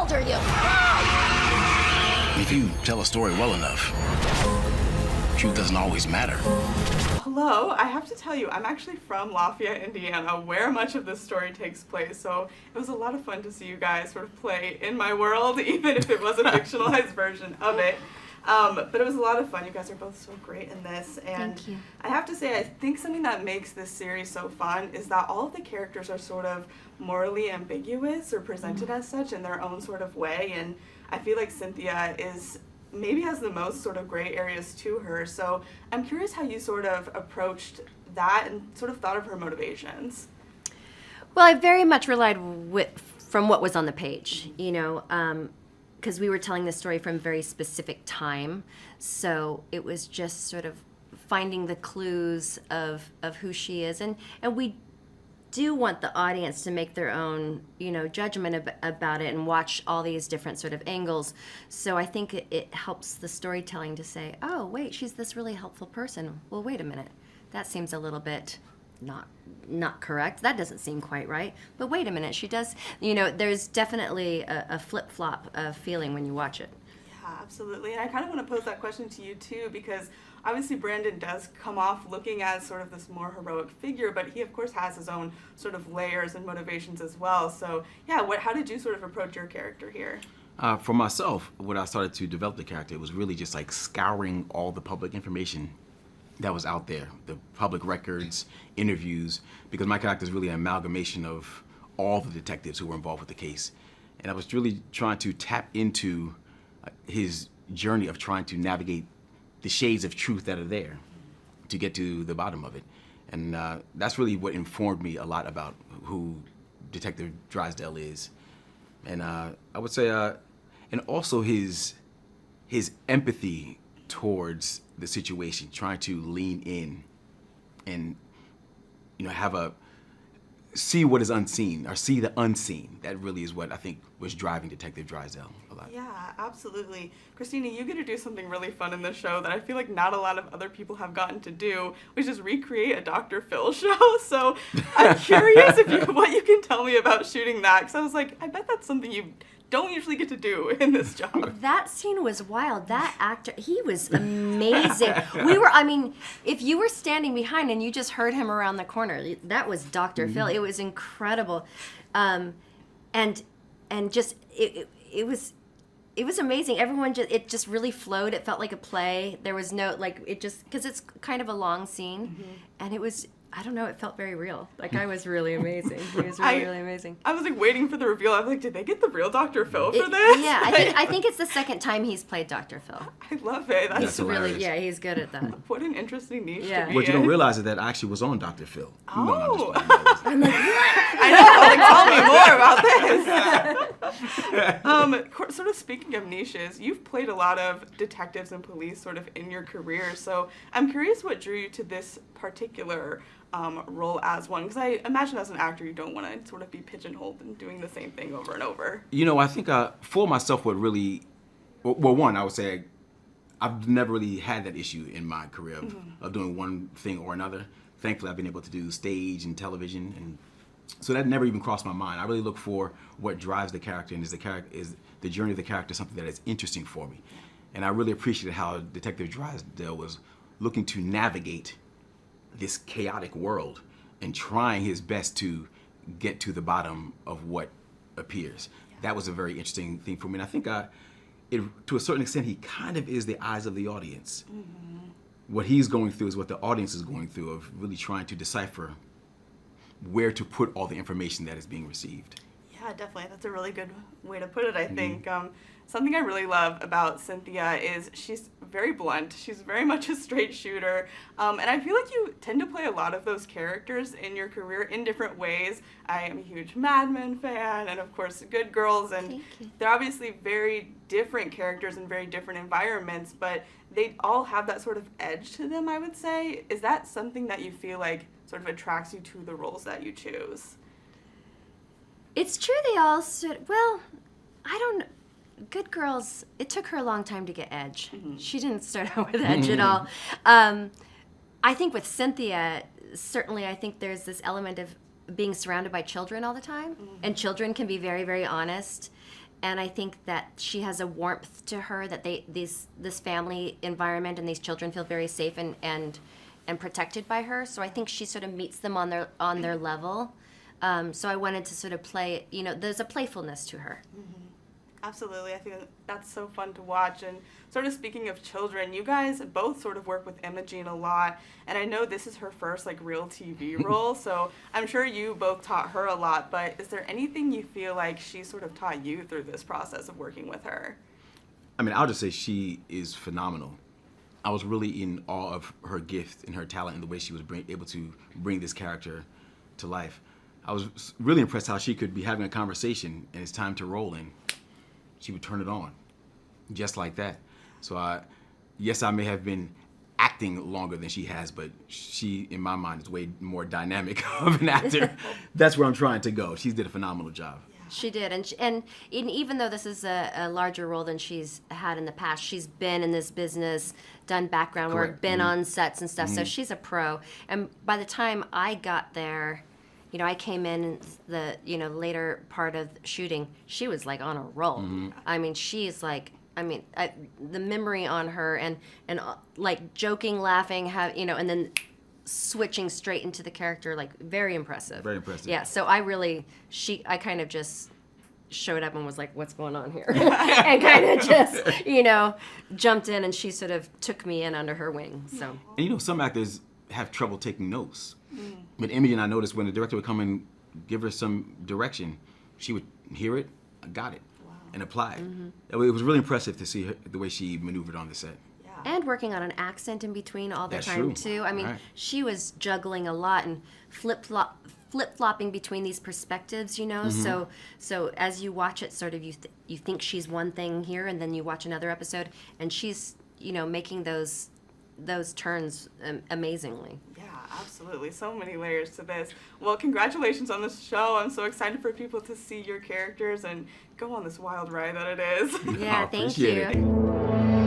shelter you. If you tell a story well enough, truth doesn't always matter. Hello, I have to tell you, I'm actually from Lafayette, Indiana, where much of this story takes place, so it was a lot of fun to see you guys sort of play in my world, even if it was a fictionalized version of it. But it was a lot of fun. You guys are both so great in this. And Thank you. I have to say, I think something that makes this series so fun is that all of the characters are sort of morally ambiguous or presented as such in their own sort of way. And I feel like Cynthia maybe has the most sort of gray areas to her. So I'm curious how you sort of approached that and sort of thought of her motivations. Well, I very much relied from what was on the page, because we were telling the story from a very specific time. So it was just sort of finding the clues of who she is. And we do want the audience to make their own, judgment about it and watch all these different sort of angles. So I think it helps the storytelling to say, oh, wait, she's this really helpful person. Well, wait a minute. That seems a little bit not correct. That doesn't seem quite right. But wait a minute, she does, there's definitely a flip-flop of feeling when you watch it. Yeah, absolutely. And I kind of want to pose that question to you too, because obviously Brandon does come off looking as sort of this more heroic figure, but he of course has his own sort of layers and motivations as well. So yeah, how did you sort of approach your character here? For myself, when I started to develop the character, it was really just like scouring all the public information that was out there, the public records, interviews, because my character is really an amalgamation of all the detectives who were involved with the case. And I was really trying to tap into his journey of trying to navigate the shades of truth that are there to get to the bottom of it. And that's really what informed me a lot about who Detective Drysdale is. And I would say, and also his empathy towards the situation, trying to lean in and, see what is unseen, or see the unseen. That really is what I think was driving Detective Drysdale a lot. Yeah, absolutely. Christina, you get to do something really fun in the show that I feel like not a lot of other people have gotten to do, which is recreate a Dr. Phil show. So I'm curious what you can tell me about shooting that, because I was like, I bet that's something you don't usually get to do in this job. That scene was wild. That actor, he was amazing. If you were standing behind and you just heard him around the corner, that was Dr. Phil. It was incredible. And just, it was amazing. Everyone it just really flowed. It felt like a play. There was no, because it's kind of a long scene. And it was, I don't know, it felt very real. That guy was really amazing. He was really amazing. I was waiting for the reveal. I was like, did they get the real Dr. Phil for this? Yeah, I think it's the second time he's played Dr. Phil. I love it. He's really, he's good at that. What an interesting niche to be What you in. don't realize is that I actually was on Dr. Phil. Oh. No, I'm just I know. Tell me more about this. Sort of speaking of niches, you've played a lot of detectives and police sort of in your career. So I'm curious what drew you to this particular role as one, because I imagine as an actor you don't want to sort of be pigeonholed and doing the same thing over and over. I think for myself what really, one, I would say I've never really had that issue in my career of doing one thing or another. Thankfully I've been able to do stage and television, and so that never even crossed my mind. I really look for what drives the character, and is the journey of the character something that is interesting for me. And I really appreciated how Detective Drysdale was looking to navigate this chaotic world and trying his best to get to the bottom of what appears. Yeah. That was a very interesting thing for me. And I think to a certain extent, he kind of is the eyes of the audience. What he's going through is what the audience is going through, of really trying to decipher where to put all the information that is being received. Yeah, definitely. That's a really good way to put it, I think. Something I really love about Cynthia is she's very blunt. She's very much a straight shooter. And I feel like you tend to play a lot of those characters in your career in different ways. I am a huge Mad Men fan, and of course Good Girls, and they're obviously very different characters in very different environments, but they all have that sort of edge to them, I would say. Is that something that you feel like sort of attracts you to the roles that you choose? It's true they all I don't know. Good Girls, it took her a long time to get edge. She didn't start out with edge at all. I think with Cynthia, certainly I think there's this element of being surrounded by children all the time. And children can be very, very honest. and I think that she has a warmth to her that this family environment and these children feel very safe and protected by her. So I think she sort of meets them on their level. So I wanted to sort of play, there's a playfulness to her. Absolutely. I think that's so fun to watch. And sort of speaking of children, you guys both sort of work with Imogen a lot. And I know this is her first real TV role. So I'm sure you both taught her a lot. But is there anything you feel like she sort of taught you through this process of working with her? I mean, I'll just say she is phenomenal. I was really in awe of her gift and her talent and the way she was able to bring this character to life. I was really impressed how she could be having a conversation and it's time to roll in. She would turn it on, just like that. So yes, I may have been acting longer than she has, but she, in my mind, is way more dynamic of an actor. That's where I'm trying to go. She did a phenomenal job. She did, and even though this is a larger role than she's had in the past, she's been in this business, done background work, been on sets and stuff, so she's a pro. And by the time I got there, I came in the later part of shooting. She was on a roll. I mean, she's the memory on her and joking, laughing, and then switching straight into the character, very impressive. Very impressive. Yeah. So I kind of just showed up and was like, "What's going on here?" and kind of just jumped in, and she sort of took me in under her wing. So. And some actors have trouble taking notes. But Emmy, I noticed when the director would come and give her some direction, she would hear it, got it, and apply it. It was really impressive to see the way she maneuvered on the set. Yeah. And working on an accent in between all the That's time true. too. I mean, she was juggling a lot and flip-flopping between these perspectives, So as you watch it, sort of you think she's one thing here, and then you watch another episode, and she's making those turns amazingly. Yeah, absolutely. So many layers to this. Well, congratulations on this show. I'm so excited for people to see your characters and go on this wild ride that it is. Yeah, I thank appreciate you. it.